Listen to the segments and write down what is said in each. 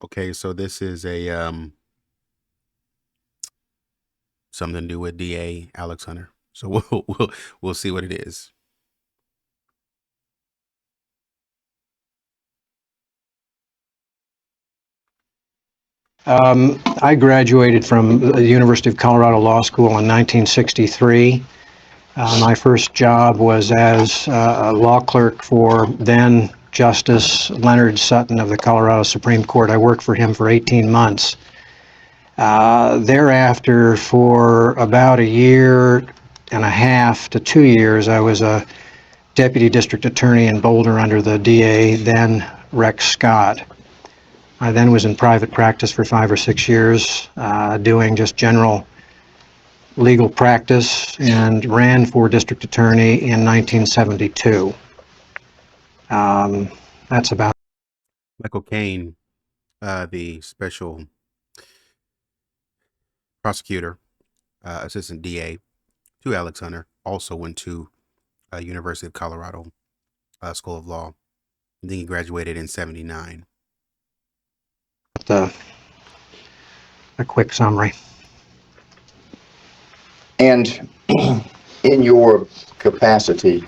Okay, so this is a something to do with DA Alex Hunter. So we'll see what it is. I graduated from the University of Colorado Law School in 1963. My first job was as a law clerk for then Justice Leonard Sutton of the Colorado Supreme Court. I worked for him for 18 months. Thereafter, for about a year and a half to 2 years, I was a deputy district attorney in Boulder under the DA, then Rex Scott. I then was in private practice for 5 or 6 years, doing just general legal practice, and ran for district attorney in 1972. That's about. Michael Caine, the special prosecutor, assistant DA to Alex Hunter, also went to University of Colorado School of Law. And then he graduated in '79. A quick summary. And in your capacity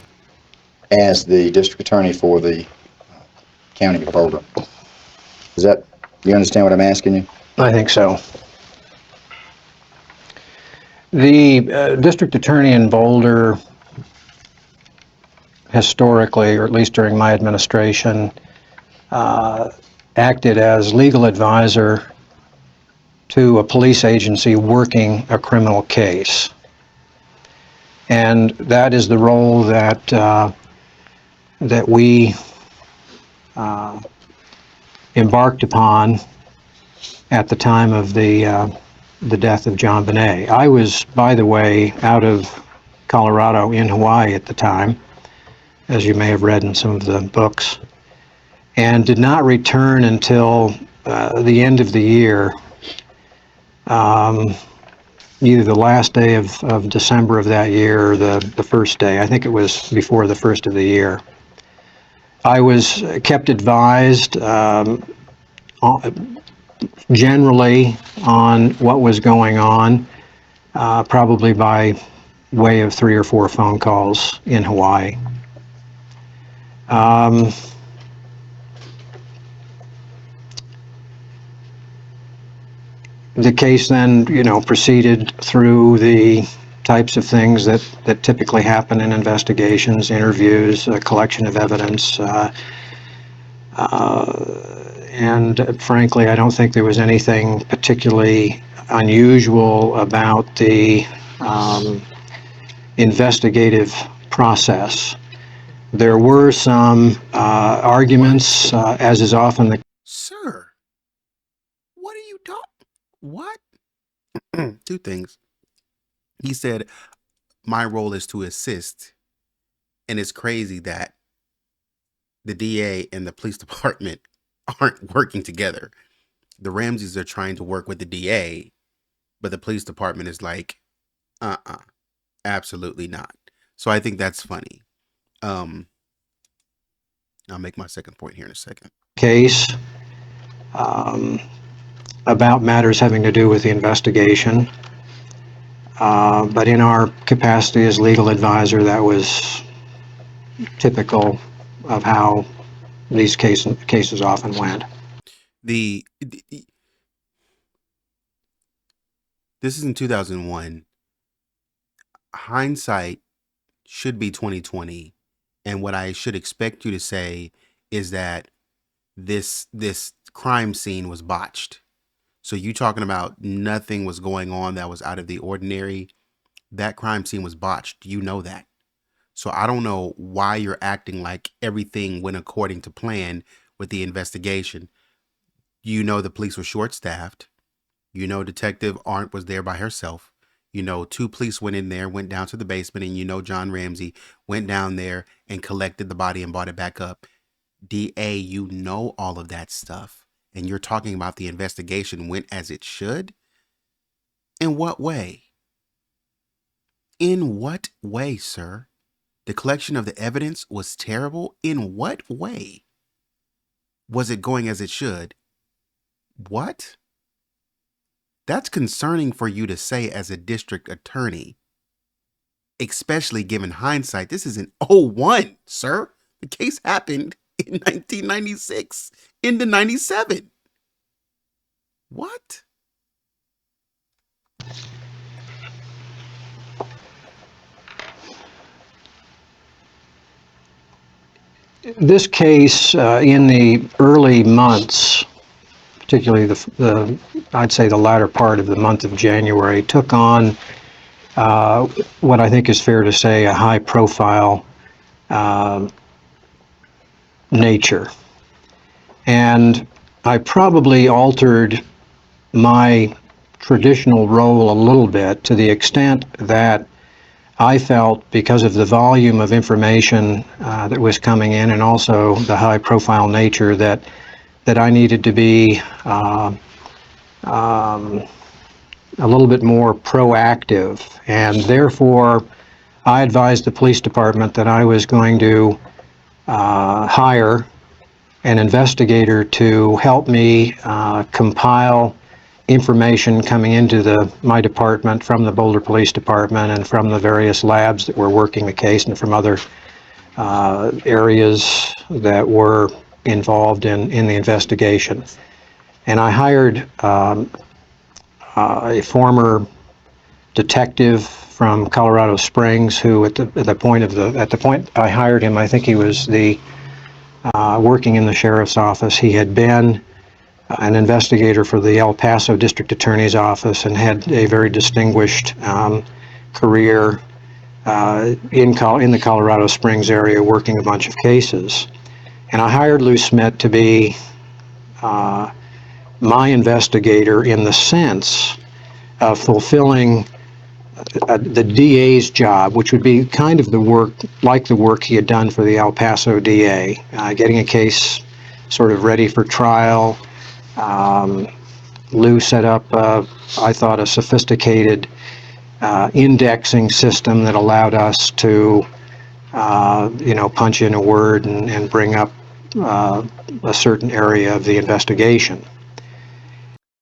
as the district attorney for the county of Boulder, you understand what I'm asking you? I think so. The district attorney in Boulder, historically, or at least during my administration, acted as legal advisor to a police agency working a criminal case. And that is the role that we embarked upon at the time of the death of JonBenet. I was, by the way, out of Colorado in Hawaii at the time, as you may have read in some of the books, and did not return until the end of the year, either the last day of December of that year or the first day. I think it was before the first of the year. I was kept advised generally on what was going on, probably by way of 3 or 4 phone calls in Hawaii. The case then, proceeded through the types of things that typically happen in investigations, interviews, collection of evidence, and frankly, I don't think there was anything particularly unusual about the investigative process. There were some arguments, as is often the. Sir, what are you talking? What? Two things. He said, my role is to assist. And it's crazy that the DA and the police department aren't working together. The Ramseys are trying to work with the DA, but the police department is like, absolutely not. So I think that's funny. I'll make my second point here in a second. Case about matters having to do with the investigation. But in our capacity as legal advisor, that was typical of how these cases often went. This is in 2001. Hindsight should be 2020, and what I should expect you to say is that this crime scene was botched. So you talking about nothing was going on that was out of the ordinary. That crime scene was botched. You know that. So I don't know why you're acting like everything went according to plan with the investigation. You know the police were short-staffed. You know Detective Arndt was there by herself. You know 2 police went in there, went down to the basement, and you know John Ramsey went down there and collected the body and brought it back up. DA, you know all of that stuff. And you're talking about the investigation went as it should? In what way? In what way, sir? The collection of the evidence was terrible? In what way? Was it going as it should? What? That's concerning for you to say as a district attorney, especially given hindsight. This is an '01, sir. The case happened in 1996 into 97. What? This case, in the early months, particularly I'd say the latter part of the month of January, took on what I think is fair to say a high-profile nature. And I probably altered my traditional role a little bit to the extent that I felt, because of the volume of information that was coming in and also the high-profile nature, that I needed to be a little bit more proactive. And therefore, I advised the police department that I was going to hire an investigator to help me compile information coming into my department from the Boulder Police Department and from the various labs that were working the case and from other areas that were involved in the investigation. And I hired a former detective from Colorado Springs who, at the point I hired him, I think he was working in the sheriff's office. He had been an investigator for the El Paso District Attorney's Office and had a very distinguished career in the Colorado Springs area, working a bunch of cases. And I hired Lou Smith to be my investigator in the sense of fulfilling the DA's job, which would be kind of the work he had done for the El Paso DA, getting a case sort of ready for trial. Lou set up, I thought, a sophisticated indexing system that allowed us to, punch in a word and bring up a certain area of the investigation.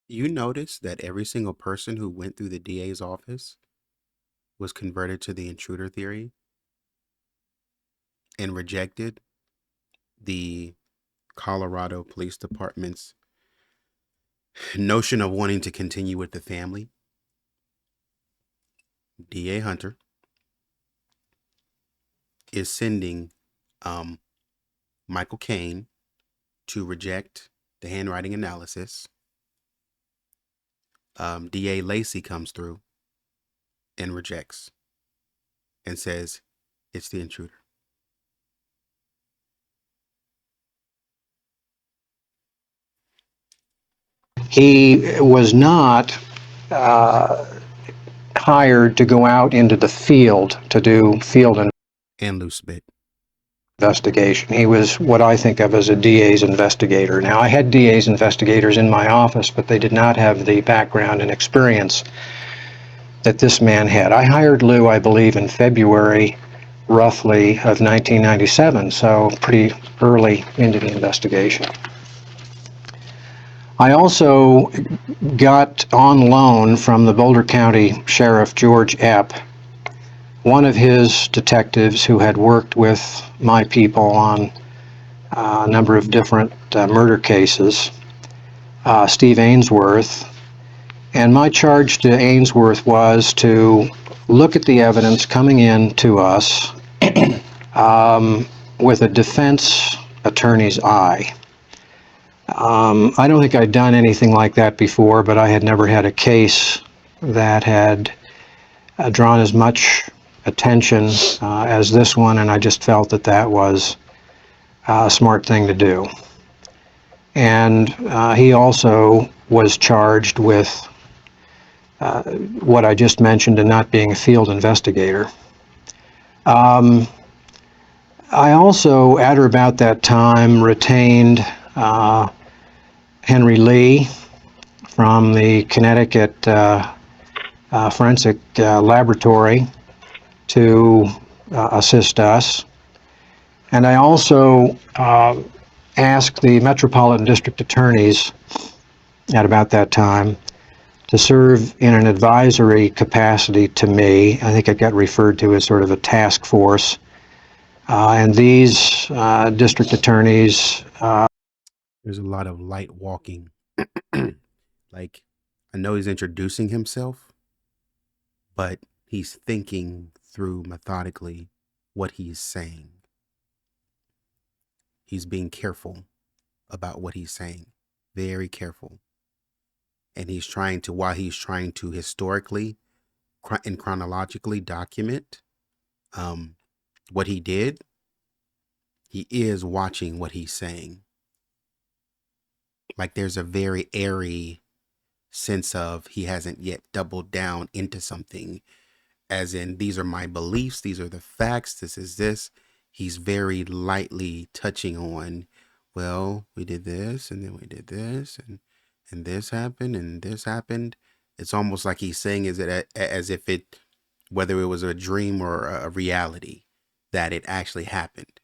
You notice that every single person who went through the DA's office was converted to the intruder theory and rejected the Colorado Police Department's notion of wanting to continue with the family. DA Hunter is sending Michael Caine to reject the handwriting analysis. DA Lacey comes through and rejects and says it's the intruder. He was not hired to go out into the field to do field And loose bit. investigation. He was what I think of as a DA's investigator. Now, I had DA's investigators in my office, but they did not have the background and experience that this man had. I hired Lou, I believe, in February, roughly, of 1997, so pretty early into the investigation. I also got on loan from the Boulder County Sheriff George Epp, one of his detectives who had worked with my people on a number of different murder cases, Steve Ainsworth. And my charge to Ainsworth was to look at the evidence coming in to us with a defense attorney's eye. I don't think I'd done anything like that before, but I had never had a case that had drawn as much attention as this one, and I just felt that that was a smart thing to do. And he also was charged with what I just mentioned, and not being a field investigator. I also, at or about that time, retained Henry Lee from the Connecticut Forensic Laboratory to assist us. And I also asked the Metropolitan District Attorneys at about that time to serve in an advisory capacity to me. I think it got referred to as sort of a task force. And these district attorneys. There's a lot of light walking. Like, I know he's introducing himself, but he's thinking through methodically what he's saying. He's being careful about what he's saying, very careful. And he's trying to, while he's trying to historically and chronologically document what he did, he is watching what he's saying. Like, there's a very airy sense of he hasn't yet doubled down into something, as in, these are my beliefs, these are the facts, this is this. He's very lightly touching on, well, we did this, and then we did this, and this happened, and this happened. It's almost like he's saying is it as if it, whether it was a dream or a reality, that it actually happened.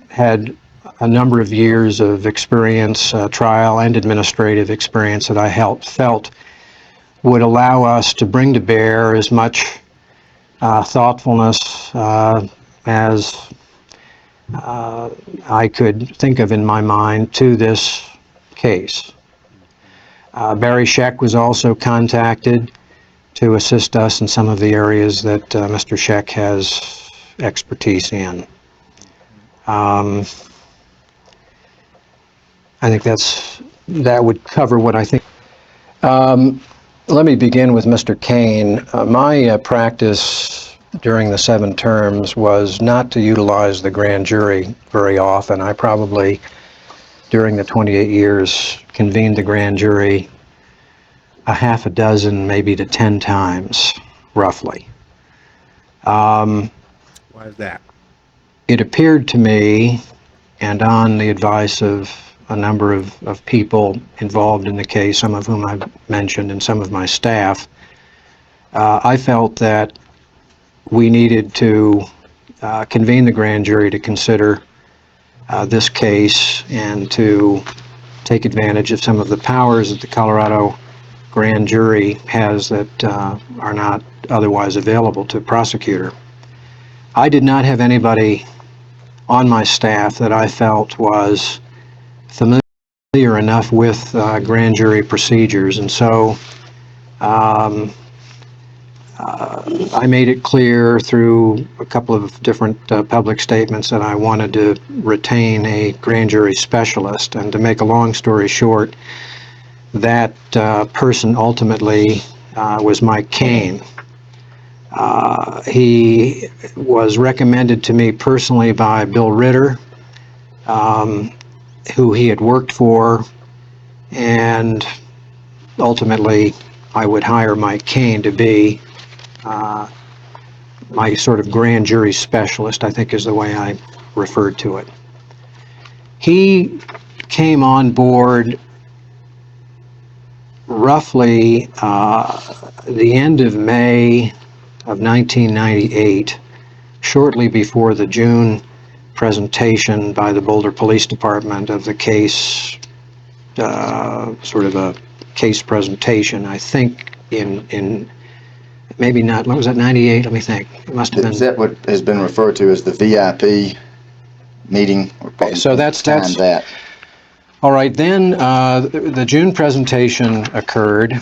Had a number of years of experience, trial and administrative experience, that I felt would allow us to bring to bear as much thoughtfulness as I could think of in my mind to this case. Barry Scheck was also contacted to assist us in some of the areas that Mr. Scheck has expertise in. I think that would cover what I think. Let me begin with Mr. Kane. My practice during the 7 terms was not to utilize the grand jury very often. I probably, during the 28 years, convened the grand jury a half a dozen, maybe to 10 times, roughly. Why is that? It appeared to me, and on the advice of a number of people involved in the case, some of whom I've mentioned, and some of my staff, I felt that we needed to convene the grand jury to consider this case and to take advantage of some of the powers that the Colorado grand jury has that are not otherwise available to a prosecutor. I did not have anybody on my staff that I felt was familiar enough with grand jury procedures, and so I made it clear through a couple of different public statements that I wanted to retain a grand jury specialist. And to make a long story short, that person ultimately was Mike Kane. He was recommended to me personally by Bill Ritter, who he had worked for, and ultimately I would hire Mike Kane to be my sort of grand jury specialist, I think is the way I referred to it. He came on board roughly the end of May of 1998, shortly before the June presentation by the Boulder Police Department of the case, sort of a case presentation, I think in maybe not, what was that, 98? Let me think. It must have been. Is that what has been referred to as the VIP meeting? Okay, so that's that. All right, then the June presentation occurred.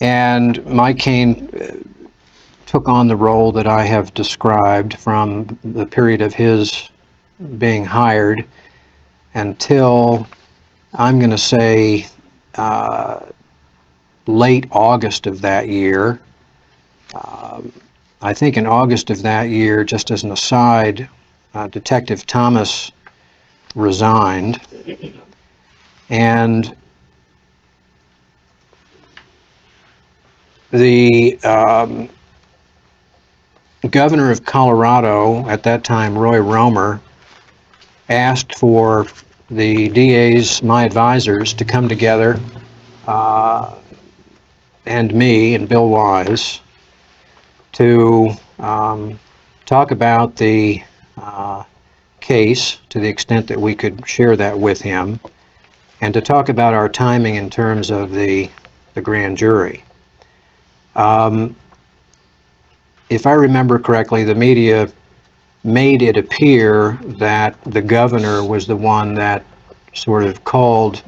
And Mike Kane took on the role that I have described from the period of his being hired until, I'm going to say, late August of that year. I think in August of that year, just as an aside, Detective Thomas resigned, and the governor of Colorado at that time, Roy Romer, asked for the DAs, my advisors, to come together, and me and Bill Wise, to talk about the case to the extent that we could share that with him, and to talk about our timing in terms of the grand jury. If I remember correctly, the media made it appear that the governor was the one that sort of called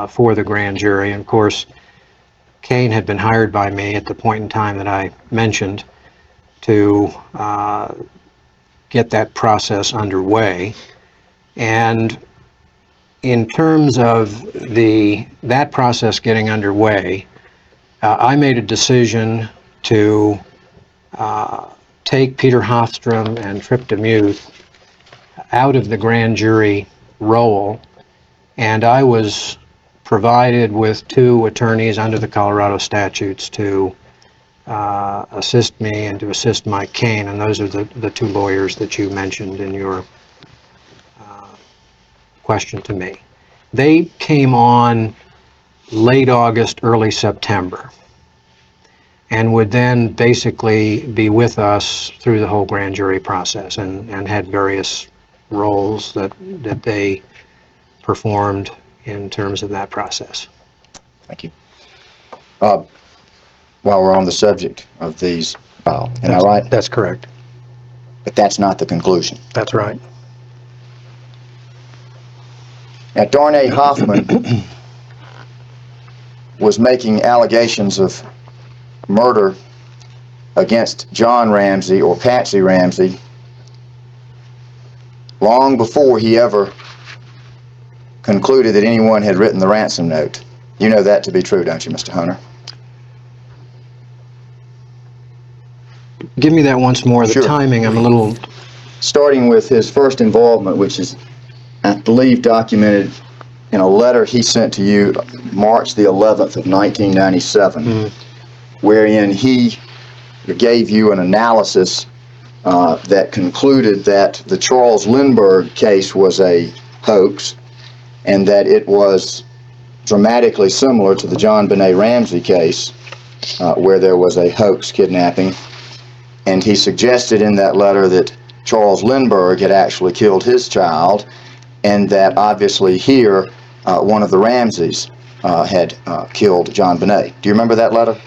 for the grand jury. And of course, Kane had been hired by me at the point in time that I mentioned to get that process underway. And in terms of that process getting underway, I made a decision to take Peter Hofstrom and Trip DeMuth out of the grand jury role, and I was provided with 2 attorneys under the Colorado statutes to assist me and to assist Mike Kane, and those are the 2 lawyers that you mentioned in your question to me. They came on late August, early September, and would then basically be with us through the whole grand jury process, and had various roles that they performed in terms of that process. Thank you. While we're on the subject of these, am I right? That's correct. But that's not the conclusion. That's right. Now, Darnay Hoffman was making allegations of murder against John Ramsey or Patsy Ramsey long before he ever concluded that anyone had written the ransom note. You know that to be true, don't you, Mr. Hunter? Give me that once more. The Sure. timing, I'm a little... Starting with his first involvement, which is, I believe, documented in a letter he sent to you March the 11th of 1997, wherein he gave you an analysis that concluded that the Charles Lindbergh case was a hoax, and that it was dramatically similar to the JonBenet Ramsey case, where there was a hoax kidnapping. And he suggested in that letter that Charles Lindbergh had actually killed his child, and that obviously here one of the Ramseys had killed JonBenet. Do you remember that letter?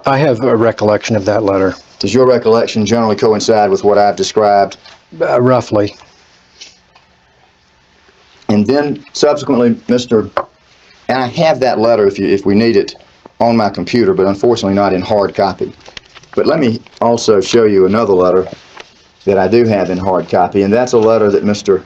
I have a recollection of that letter. Does your recollection generally coincide with what I've described? Roughly. And then subsequently, and I have that letter if we need it on my computer, but unfortunately not in hard copy. But let me also show you another letter that I do have in hard copy, and that's a letter that Mr.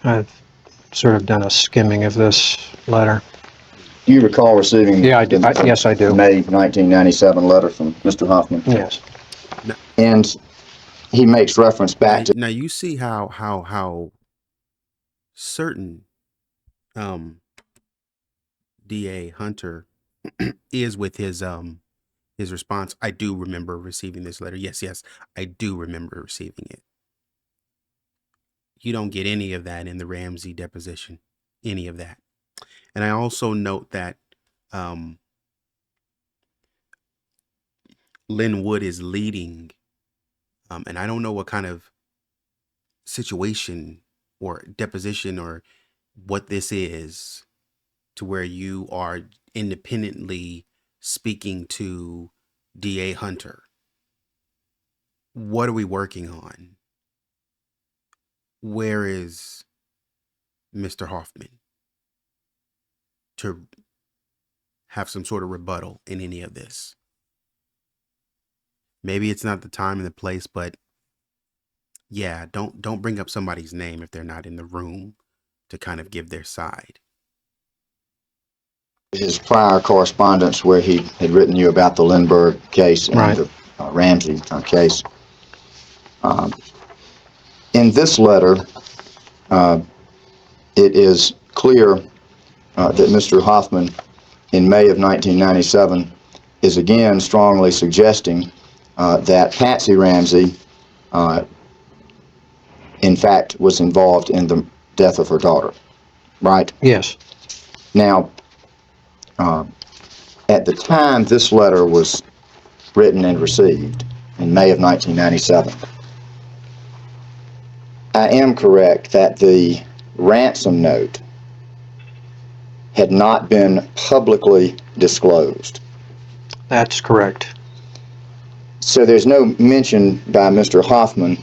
I've sort of done a skimming of this letter. Do you recall receiving Yeah, I do. Yes, I do. May 1997 letter from Mr. Hoffman? Yes. And he makes reference back to... Now you see how certain DA Hunter is with his response. I do remember receiving this letter. Yes, I do remember receiving it. You don't get any of that in the Ramsey deposition, any of that. And I also note that Lynn Wood is leading, and I don't know what kind of situation or deposition or what this is, to where you are independently speaking to DA Hunter. What are we working on? Where is Mr. Hoffman to have some sort of rebuttal in any of this? Maybe it's not the time and the place, but yeah, don't bring up somebody's name if they're not in the room to kind of give their side. His prior correspondence where he had written you about the Lindbergh case and Right. the Ramsey case. In this letter, it is clear that Mr. Hoffman, in May of 1997, is again strongly suggesting that Patsy Ramsey, in fact, was involved in the death of her daughter, right? Yes. Now, At the time this letter was written and received in May of 1997, I am correct that the ransom note had not been publicly disclosed. That's correct. So there's no mention by Mr. Hoffman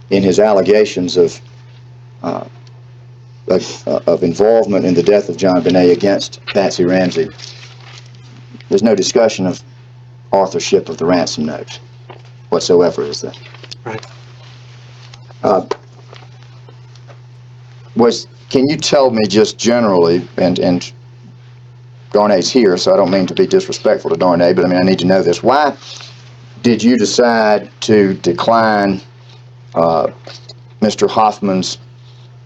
in his allegations of involvement in the death of JonBenet against Patsy Ramsey. There's no discussion of authorship of the ransom note whatsoever, is there? Right. Can you tell me just generally, and Darnay's here, so I don't mean to be disrespectful to Darnay, but I mean I need to know this. Why did you decide to decline Mr. Hoffman's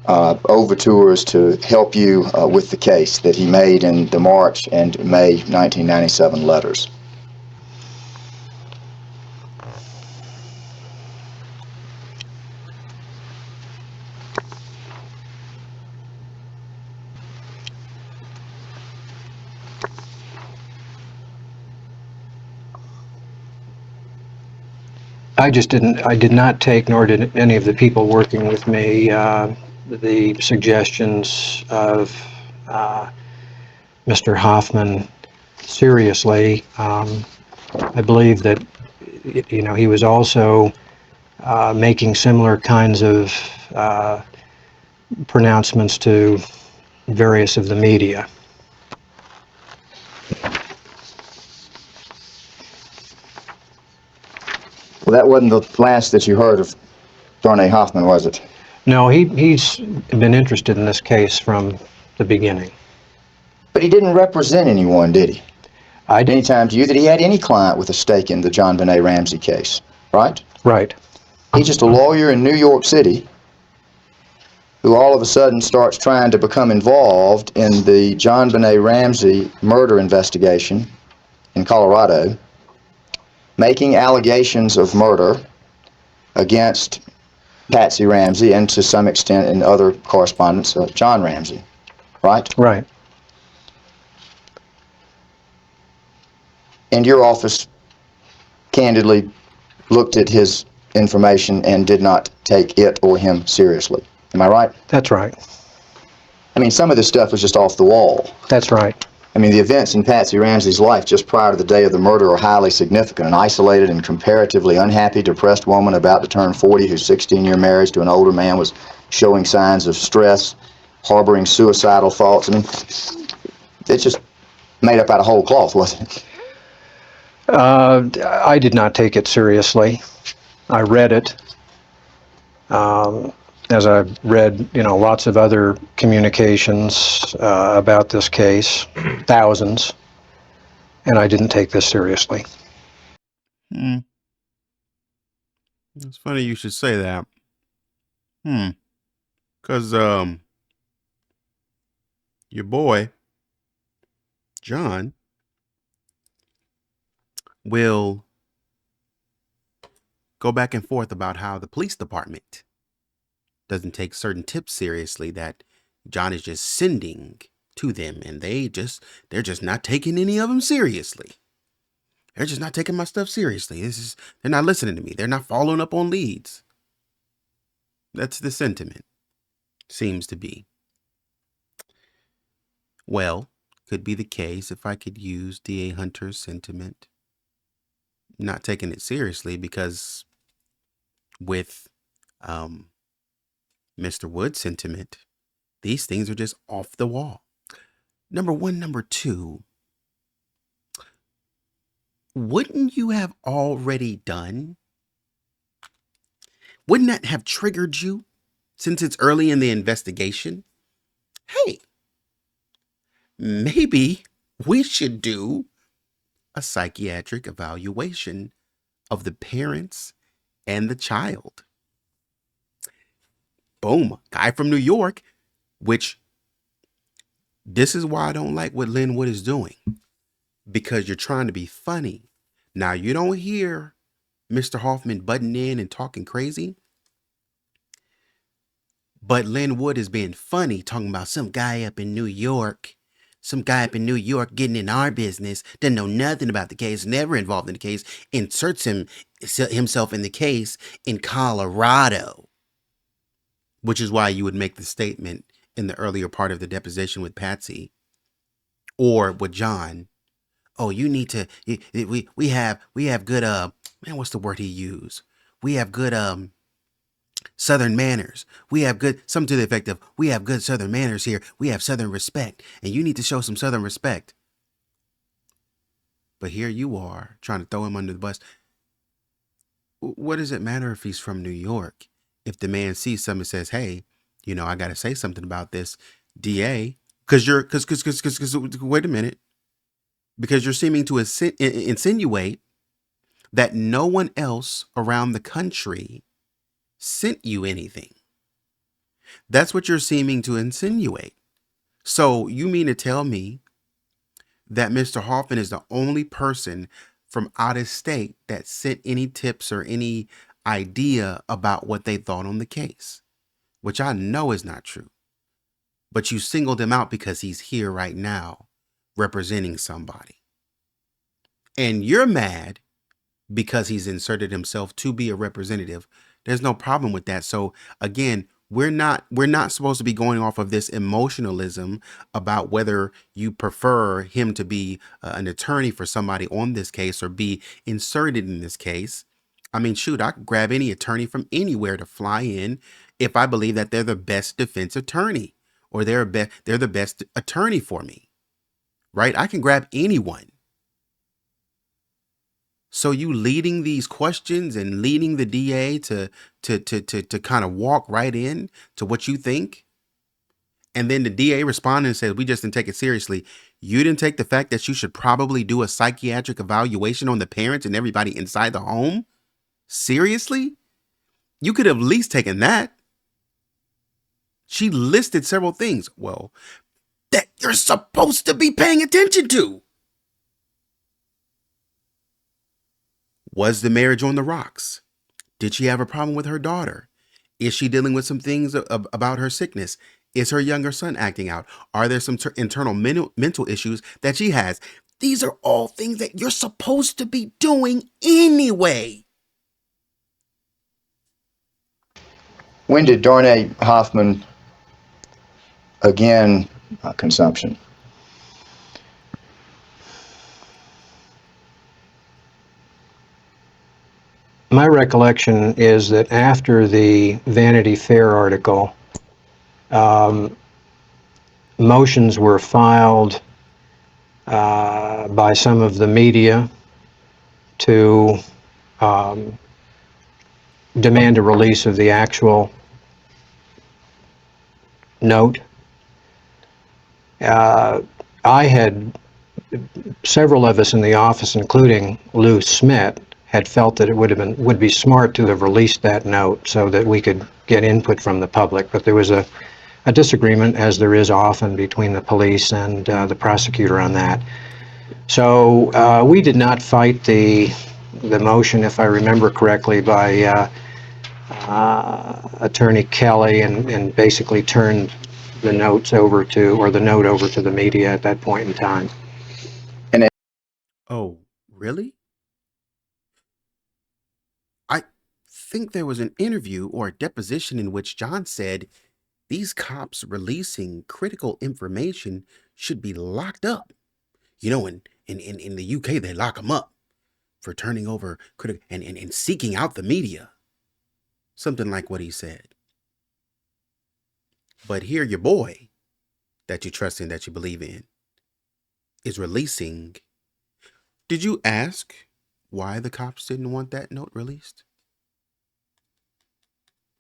overtures to help you with the case that he made in the March and May 1997 letters? I did not take, nor did any of the people working with me, the suggestions of Mr. Hoffman seriously. I believe that, he was also making similar kinds of pronouncements to various of the media. Well, that wasn't the last that you heard of Darnay Hoffman, was it? No, he's been interested in this case from the beginning. But he didn't represent anyone, did he? Any time to you that he had any client with a stake in the JonBenet Ramsey case, right? Right. He's just a lawyer in New York City who all of a sudden starts trying to become involved in the JonBenet Ramsey murder investigation in Colorado, making allegations of murder against Patsy Ramsey and to some extent in other correspondence, John Ramsey, right? Right. And your office candidly looked at his information and did not take it or him seriously. Am I right? That's right. I mean, some of this stuff was just off the wall. That's right. I mean, the events in Patsy Ramsey's life just prior to the day of the murder are highly significant. An isolated and comparatively unhappy, depressed woman about to turn 40 whose 16-year marriage to an older man was showing signs of stress, harboring suicidal thoughts. I mean, it's just made up out of whole cloth, wasn't it? I did not take it seriously. I read it, as I read, lots of other communications about this case, thousands, and I didn't take this seriously. It's funny you should say that. Because your boy John will go back and forth about how the police department doesn't take certain tips seriously that John is just sending to them, and they're just not taking any of them seriously. They're just not taking my stuff seriously. They're not listening to me. They're not following up on leads. That's the sentiment, seems to be. Well, could be the case if I could use D.A. Hunter's sentiment. Not taking it seriously because with Mr. Wood's sentiment, these things are just off the wall. Number one. Number two, wouldn't you have already done? Wouldn't that have triggered you since it's early in the investigation? Hey, maybe we should do a psychiatric evaluation of the parents and the child. Boom, guy from New York, which this is why I don't like what Lynn Wood is doing, because you're trying to be funny. Now, you don't hear Mr. Hoffman butting in and talking crazy, but Lynn Wood is being funny, talking about some guy up in New York some guy up in New York getting in our business, doesn't know nothing about the case, never involved in the case, inserts himself in the case in Colorado. Which is why you would make the statement in the earlier part of the deposition with Patsy or with John. Oh, you need to, we have good, man, what's the word he used? We have good, Southern manners. We have good, something to the effect of, we have good Southern manners here. We have Southern respect, and you need to show some Southern respect. But here you are trying to throw him under the bus. What does it matter if he's from New York? If the man sees something and says, hey, you know, I got to say something about this, DA, because wait a minute, because you're seeming to insinuate that no one else around the country sent you anything. That's what you're seeming to insinuate. So you mean to tell me that Mr. Hoffman is the only person from out of state that sent any tips or any idea about what they thought on the case, which I know is not true. But you singled him out because he's here right now representing somebody. And you're mad because he's inserted himself to be a representative. There's no problem with that. So again, we're not supposed to be going off of this emotionalism about whether you prefer him to be an attorney for somebody on this case or be inserted in this case. I mean, shoot, I could grab any attorney from anywhere to fly in if I believe that they're the best defense attorney or they're the best attorney for me, right? I can grab anyone. So you leading these questions and leading the DA to kind of walk right in to what you think. And then the DA responded and said, we just didn't take it seriously. You didn't take the fact that you should probably do a psychiatric evaluation on the parents and everybody inside the home? Seriously? You could have at least taken that. She listed several things. Well, that you're supposed to be paying attention to. Was the marriage on the rocks? Did she have a problem with her daughter? Is she dealing with some things about her sickness? Is her younger son acting out? Are there some internal mental issues that she has? These are all things that you're supposed to be doing anyway. When did Darnay Hoffman again consumption? My recollection is that after the Vanity Fair article, motions were filed by some of the media to demand a release of the actual note. Several of us in the office, including Lou Smith, had felt that it would be smart to have released that note so that we could get input from the public. But there was a disagreement, as there is often, between the police and the prosecutor on that. So we did not fight the motion, if I remember correctly, by Attorney Kelly, and basically turned the note over to the media at that point in time. Oh, really? I think there was an interview or a deposition in which John said these cops releasing critical information should be locked up. You know, in the UK, they lock them up for turning over and seeking out the media. Something like what he said. But here your boy that you trust in, that you believe in, is releasing. Did you ask why the cops didn't want that note released?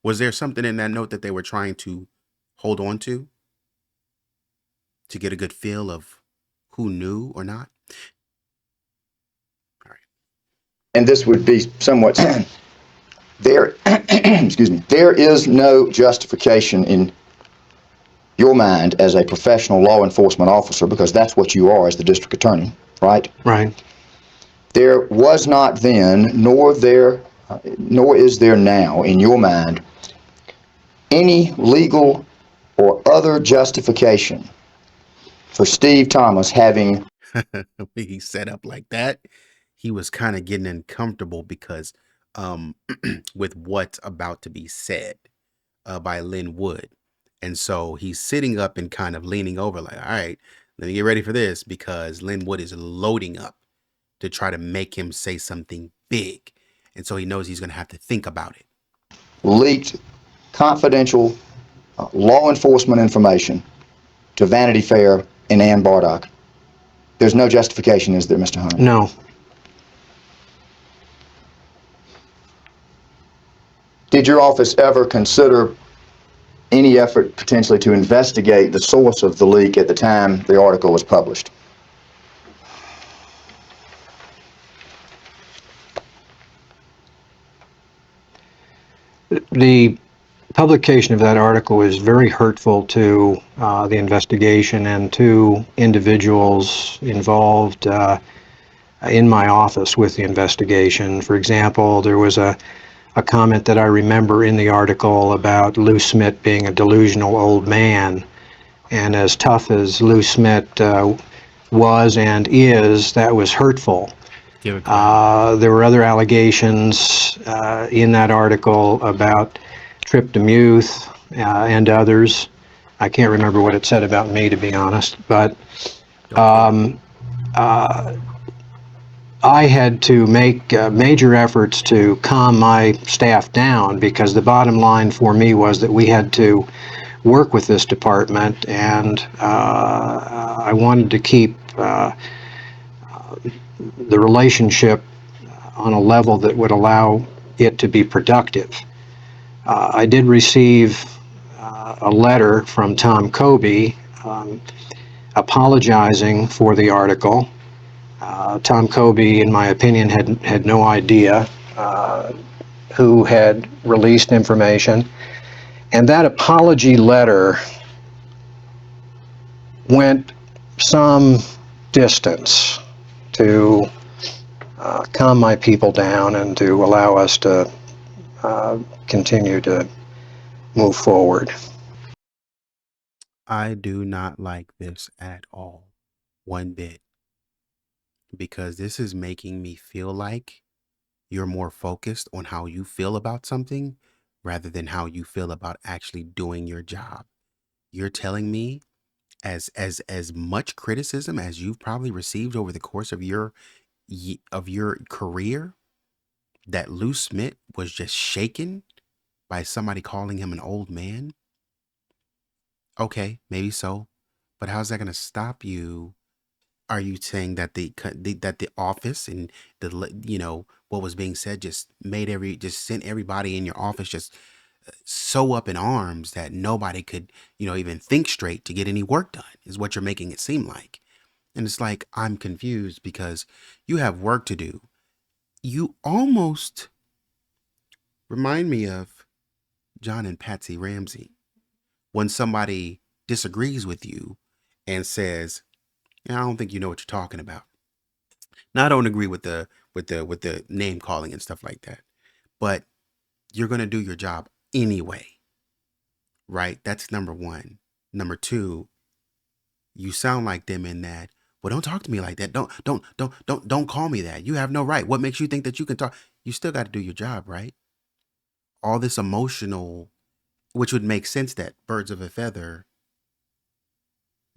Was there something in that note that they were trying to hold on to get a good feel of who knew or not? All right. And this would be somewhat there. Excuse me. There is no justification in your mind as a professional law enforcement officer, because that's what you are as the district attorney, right? Right. There was not then, nor is there now in your mind any legal or other justification for Steve Thomas having, He set up like that. He was kind of getting uncomfortable because with what's about to be said by Lynn Wood. And so he's sitting up and kind of leaning over like, all right, let me get ready for this, because Lynn Wood is loading up to try to make him say something big. And so he knows he's going to have to think about it. leaked confidential law enforcement information to Vanity Fair and Ann Bardock. There's no justification, is there, Mr. Hunter? No. Did your office ever consider any effort potentially to investigate the source of the leak at the time the article was published? The publication of that article was very hurtful to the investigation and to individuals involved in my office with the investigation. For example, there was a comment that I remember in the article about Lou Smith being a delusional old man. And as tough as Lou Smith was and is, that was hurtful. There were other allegations in that article about Trip Demuth and others. I can't remember what it said about me, to be honest, but I had to make major efforts to calm my staff down, because the bottom line for me was that we had to work with this department, and I wanted to keep the relationship on a level that would allow it to be productive. I did receive a letter from Tom Kobe apologizing for the article. Tom Kobe, in my opinion, had no idea who had released information. And that apology letter went some distance to calm my people down and to allow us to continue to move forward. I do not like this at all, one bit, because this is making me feel like you're more focused on how you feel about something rather than how you feel about actually doing your job. You're telling me, as much criticism as you've probably received over the course of your career, that Lou Smith was just shaken by somebody calling him an old man? Okay, maybe so, but how's that going to stop you? Are you saying that that the office and what was being said just sent everybody in your office just so up in arms that nobody could even think straight to get any work done, is what you're making it seem like? And it's like, I'm confused, because you have work to do. You almost remind me of John and Patsy Ramsey, when somebody disagrees with you and says, I don't think you know what you're talking about. Now, I don't agree with the name calling and stuff like that, but you're going to do your job anyway, right? That's number one. Number two, you sound like them in that, well, don't talk to me like that. Don't call me that. You have no right. What makes you think that you can talk? You still got to do your job, right? All this emotional, which would make sense that birds of a feather,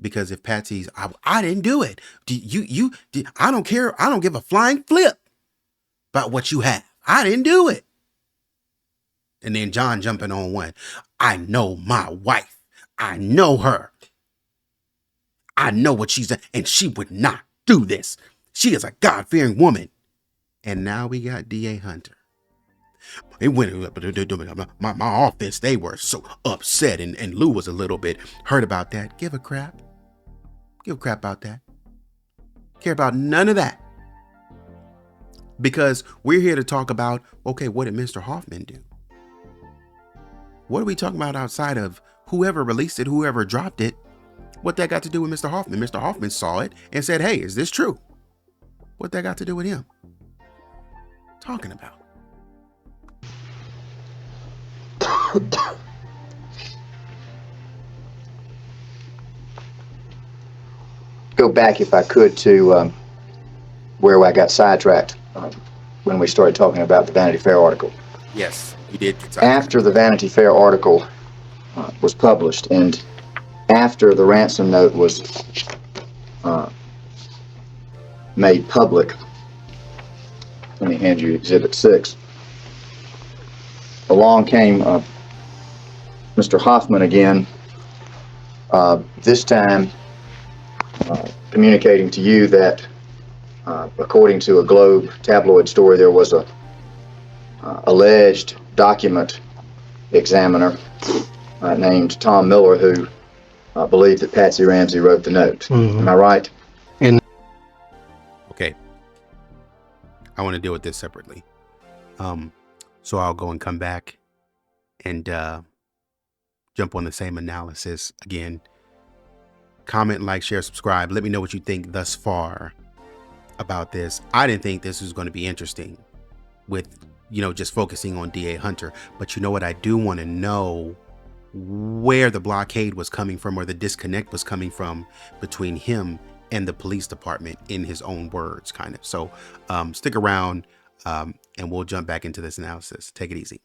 because if Patsy's, I didn't do it. I don't care. I don't give a flying flip about what you have. I didn't do it. And then John jumping on one. I know my wife. I know her. I know what she's done, and she would not do this. She is a God-fearing woman. And now we got D.A. Hunter. It went my office. They were so upset, and Lou was a little bit hurt about that. Give a crap. Give a crap about that. Care about none of that. Because we're here to talk about, okay, what did Mr. Hoffman do? What are we talking about outside of whoever released it, whoever dropped it? What that got to do with Mr. Hoffman? Mr. Hoffman saw it and said, hey, is this true? What that got to do with him? Talking about. go back, if I could, to where I got sidetracked when we started talking about the Vanity Fair article. Yes, you did get After the Vanity Fair article was published, and after the ransom note was made public, let me hand you Exhibit 6. Along came Mr. Hoffman again, this time communicating to you that, according to a Globe tabloid story, there was a alleged document examiner named Tom Miller who believed that Patsy Ramsey wrote the note. Am I right? Okay. I want to deal with this separately. So I'll go and come back and jump on the same analysis again. Comment, like, share, subscribe. Let me know what you think thus far about this. I didn't think this was going to be interesting with, just focusing on DA Hunter. But you know what? I do want to know where the blockade was coming from, or the disconnect was coming from between him and the police department, in his own words, kind of. So stick around and we'll jump back into this analysis. Take it easy.